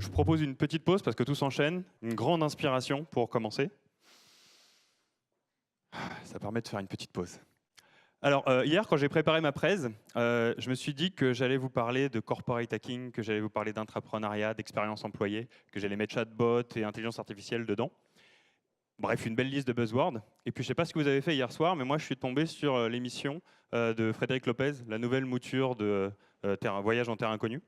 je vous propose une petite pause parce que tout s'enchaîne. Une grande inspiration pour commencer. Ça permet de faire une petite pause. Alors, hier, quand j'ai préparé ma presse, je me suis dit que j'allais vous parler de corporate hacking, que j'allais vous parler d'intrapreneuriat, d'expérience employée, que j'allais mettre chatbot et intelligence artificielle dedans. Bref, une belle liste de buzzwords. Et puis, je ne sais pas ce que vous avez fait hier soir, mais moi, je suis tombé sur l'émission de Frédéric Lopez, la nouvelle mouture de Voyage en terre inconnue.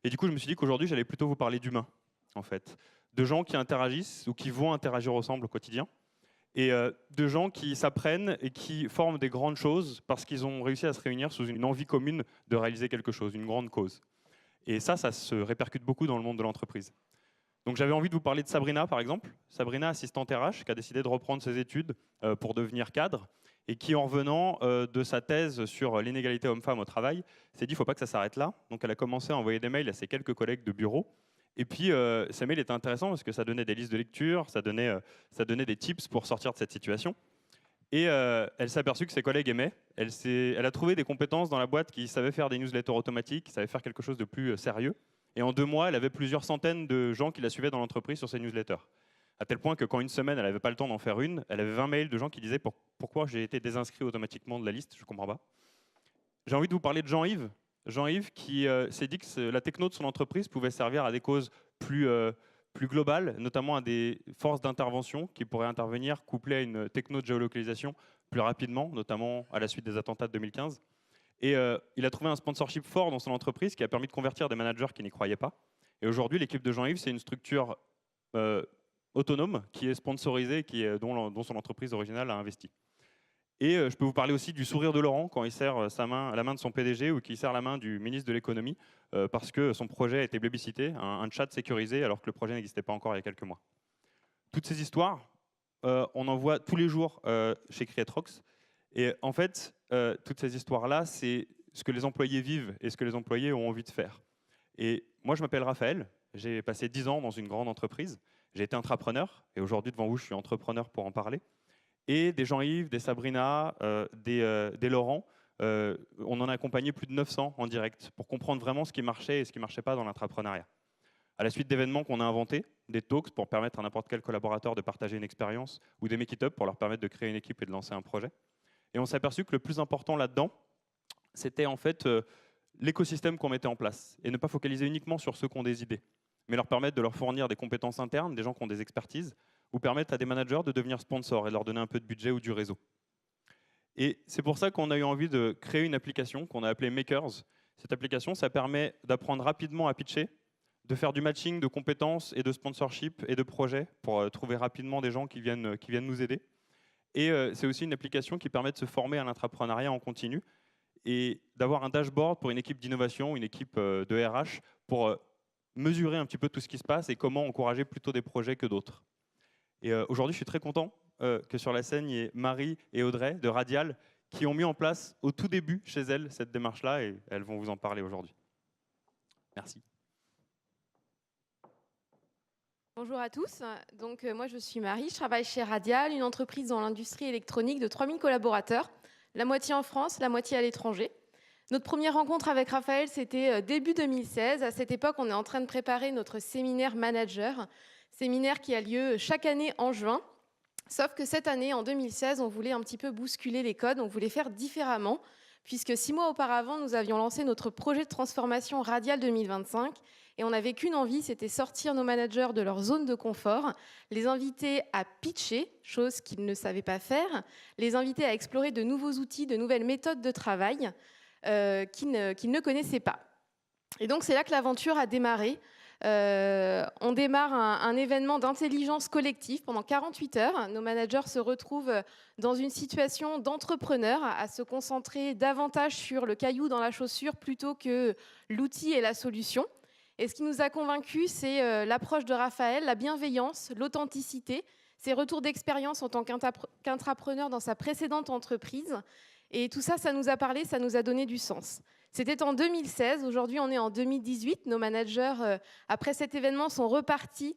Et du coup, je me suis dit qu'aujourd'hui, j'allais plutôt vous parler d'humains, en fait. De gens qui interagissent ou qui vont interagir ensemble au quotidien. Et de gens qui s'apprennent et qui forment des grandes choses parce qu'ils ont réussi à se réunir sous une envie commune de réaliser quelque chose, une grande cause. Et ça se répercute beaucoup dans le monde de l'entreprise. Donc j'avais envie de vous parler de Sabrina, par exemple. Sabrina, assistante RH, qui a décidé de reprendre ses études pour devenir cadre et qui, en revenant de sa thèse sur l'inégalité homme-femme au travail, s'est dit qu'il ne faut pas que ça s'arrête là. Donc elle a commencé à envoyer des mails à ses quelques collègues de bureau. Et puis, ces mails étaient intéressants parce que ça donnait des listes de lecture, ça donnait des tips pour sortir de cette situation. Et elle s'est aperçue que ses collègues aimaient. Elle a trouvé des compétences dans la boîte qui savaient faire des newsletters automatiques, qui savaient faire quelque chose de plus sérieux. Et en 2 mois, elle avait plusieurs centaines de gens qui la suivaient dans l'entreprise sur ces newsletters. À tel point que quand une semaine, elle n'avait pas le temps d'en faire une, elle avait 20 mails de gens qui disaient pourquoi j'ai été désinscrit automatiquement de la liste, je ne comprends pas. J'ai envie de vous parler de Jean-Yves. Jean-Yves qui s'est dit que la techno de son entreprise pouvait servir à des causes plus globales, notamment à des forces d'intervention qui pourraient intervenir couplées à une techno de géolocalisation plus rapidement, notamment à la suite des attentats de 2015. Et il a trouvé un sponsorship fort dans son entreprise qui a permis de convertir des managers qui n'y croyaient pas. Et aujourd'hui, l'équipe de Jean-Yves, c'est une structure autonome qui est sponsorisée, dont son entreprise originale a investi. Et je peux vous parler aussi du sourire de Laurent quand il serre la main de son PDG ou qu'il serre la main du ministre de l'économie parce que son projet a été plébiscité, un chat sécurisé alors que le projet n'existait pas encore il y a quelques mois. Toutes ces histoires, on en voit tous les jours chez Creatrox. Et en fait, toutes ces histoires-là, c'est ce que les employés vivent et ce que les employés ont envie de faire. Et moi, je m'appelle Raphaël, j'ai passé 10 ans dans une grande entreprise, j'ai été intrapreneur et aujourd'hui devant vous, je suis entrepreneur pour en parler. Et des Jean-Yves, des Sabrina, des Laurent. On en a accompagné plus de 900 en direct pour comprendre vraiment ce qui marchait et ce qui ne marchait pas dans l'intrapreneuriat. À la suite d'événements qu'on a inventés, des talks pour permettre à n'importe quel collaborateur de partager une expérience ou des make-it up pour leur permettre de créer une équipe et de lancer un projet. Et on s'est aperçu que le plus important là-dedans, c'était en fait l'écosystème qu'on mettait en place et ne pas focaliser uniquement sur ceux qui ont des idées, mais leur permettre de leur fournir des compétences internes, des gens qui ont des expertises, ou permettre à des managers de devenir sponsors et de leur donner un peu de budget ou du réseau. Et c'est pour ça qu'on a eu envie de créer une application qu'on a appelée Makers. Cette application, ça permet d'apprendre rapidement à pitcher, de faire du matching de compétences et de sponsorship et de projets pour trouver rapidement des gens qui viennent nous aider. Et c'est aussi une application qui permet de se former à l'intrapreneuriat en continu et d'avoir un dashboard pour une équipe d'innovation, une équipe de RH, pour mesurer un petit peu tout ce qui se passe et comment encourager plutôt des projets que d'autres. Et aujourd'hui, je suis très content que sur la scène, il y ait Marie et Audrey de Radial qui ont mis en place au tout début chez elles cette démarche-là et elles vont vous en parler aujourd'hui. Merci. Bonjour à tous. Donc, moi, je suis Marie. Je travaille chez Radial, une entreprise dans l'industrie électronique de 3000 collaborateurs, la moitié en France, la moitié à l'étranger. Notre première rencontre avec Raphaël, c'était début 2016. À cette époque, on est en train de préparer notre séminaire manager, séminaire qui a lieu chaque année en juin. Sauf que cette année, en 2016, on voulait un petit peu bousculer les codes, on voulait faire différemment, puisque 6 mois auparavant, nous avions lancé notre projet de transformation Radial 2025, et on n'avait qu'une envie, c'était sortir nos managers de leur zone de confort, les inviter à pitcher, chose qu'ils ne savaient pas faire, les inviter à explorer de nouveaux outils, de nouvelles méthodes de travail qu'ils ne connaissaient pas. Et donc, c'est là que l'aventure a démarré. On démarre un événement d'intelligence collective pendant 48 heures. Nos managers se retrouvent dans une situation d'entrepreneur à se concentrer davantage sur le caillou dans la chaussure plutôt que l'outil et la solution. Et ce qui nous a convaincus, c'est l'approche de Raphaël, la bienveillance, l'authenticité, ses retours d'expérience en tant qu'intrapreneur dans sa précédente entreprise. Et tout ça, ça nous a parlé, ça nous a donné du sens. C'était en 2016, aujourd'hui on est en 2018. Nos managers, après cet événement, sont repartis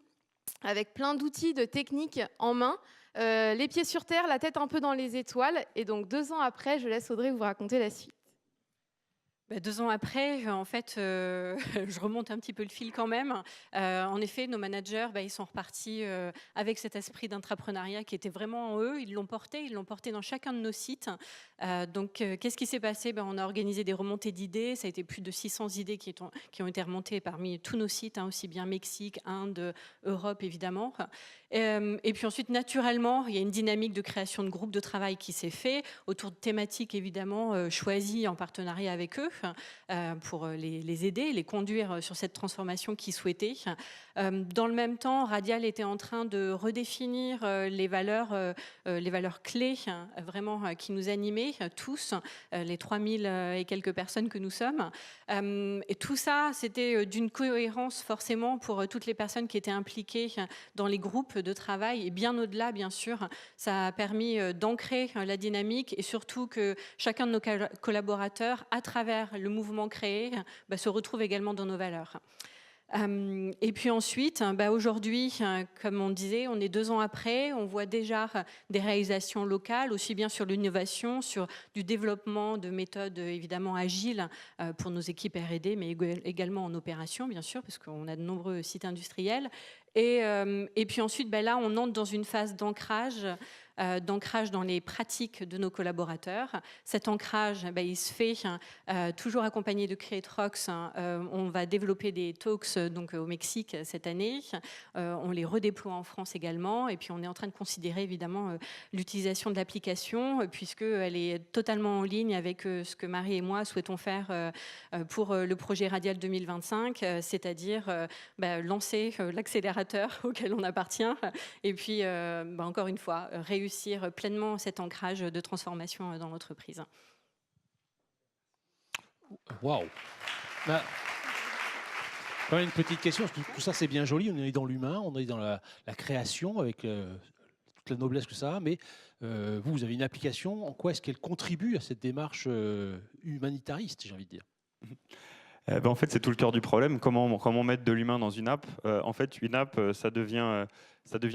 avec plein d'outils, de techniques en main, les pieds sur terre, la tête un peu dans les étoiles. Et donc 2 ans après, je laisse Audrey vous raconter la suite. 2 ans après, en fait, je remonte un petit peu le fil quand même. En effet, nos managers, ils sont repartis, avec cet esprit d'entrepreneuriat qui était vraiment en eux. Ils l'ont porté dans chacun de nos sites. Qu'est-ce qui s'est passé? On a organisé des remontées d'idées. Ça a été plus de 600 idées qui ont été remontées parmi tous nos sites, hein, aussi bien Mexique, Inde, Europe, évidemment. Et puis ensuite, naturellement, il y a une dynamique de création de groupes de travail qui s'est fait autour de thématiques, évidemment, choisies en partenariat avec eux, pour les aider, les conduire sur cette transformation qu'ils souhaitaient. Dans le même temps, Radial était en train de redéfinir les valeurs clés, vraiment, qui nous animaient tous, les 3000 et quelques personnes que nous sommes. Et tout ça, c'était d'une cohérence forcément pour toutes les personnes qui étaient impliquées dans les groupes de travail et bien au-delà, bien sûr. Ça a permis d'ancrer la dynamique et surtout que chacun de nos collaborateurs, à travers le mouvement créé, se retrouve également dans nos valeurs. Et puis ensuite, aujourd'hui, comme on disait, on est 2 ans après, on voit déjà des réalisations locales, aussi bien sur l'innovation, sur du développement de méthodes évidemment agiles pour nos équipes R&D, mais également en opération, bien sûr, parce qu'on a de nombreux sites industriels. Et puis ensuite, là, on entre dans une phase d'ancrage dans les pratiques de nos collaborateurs. Cet ancrage, il se fait toujours accompagné de Create Rocks. On va développer des talks donc, au Mexique cette année. On les redéploie en France également. Et puis, on est en train de considérer évidemment l'utilisation de l'application puisqu'elle est totalement en ligne avec ce que Marie et moi souhaitons faire pour le projet Radial 2025, c'est-à-dire lancer l'accélérateur auquel on appartient et puis, encore une fois, réussir pleinement cet ancrage de transformation dans l'entreprise. Waouh! Quand même une petite question, tout ça c'est bien joli, on est dans l'humain, on est dans la création avec toute la noblesse que ça a, mais vous avez une application, en quoi est-ce qu'elle contribue à cette démarche humanitariste, j'ai envie de dire? En fait, c'est tout le cœur du problème. Comment mettre de l'humain dans une app? En fait, une app, ça devient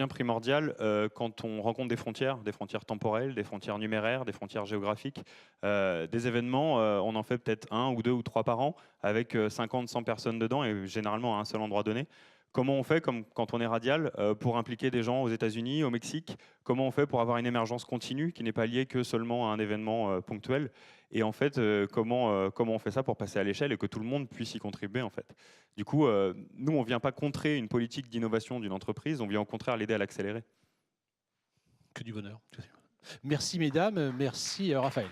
primordial quand on rencontre des frontières temporelles, des frontières numéraires, des frontières géographiques. Des événements, on en fait peut-être 1 ou 2 ou 3 par an, avec 50, 100 personnes dedans, et généralement à un seul endroit donné. Comment on fait, comme quand on est Radial, pour impliquer des gens aux États-Unis, au Mexique? Comment on fait pour avoir une émergence continue qui n'est pas liée que seulement à un événement ponctuel? Et en fait, comment on fait ça pour passer à l'échelle et que tout le monde puisse y contribuer en fait? Du coup, nous, on ne vient pas contrer une politique d'innovation d'une entreprise, on vient au contraire l'aider à l'accélérer. Que du bonheur. Merci mesdames, merci Raphaël.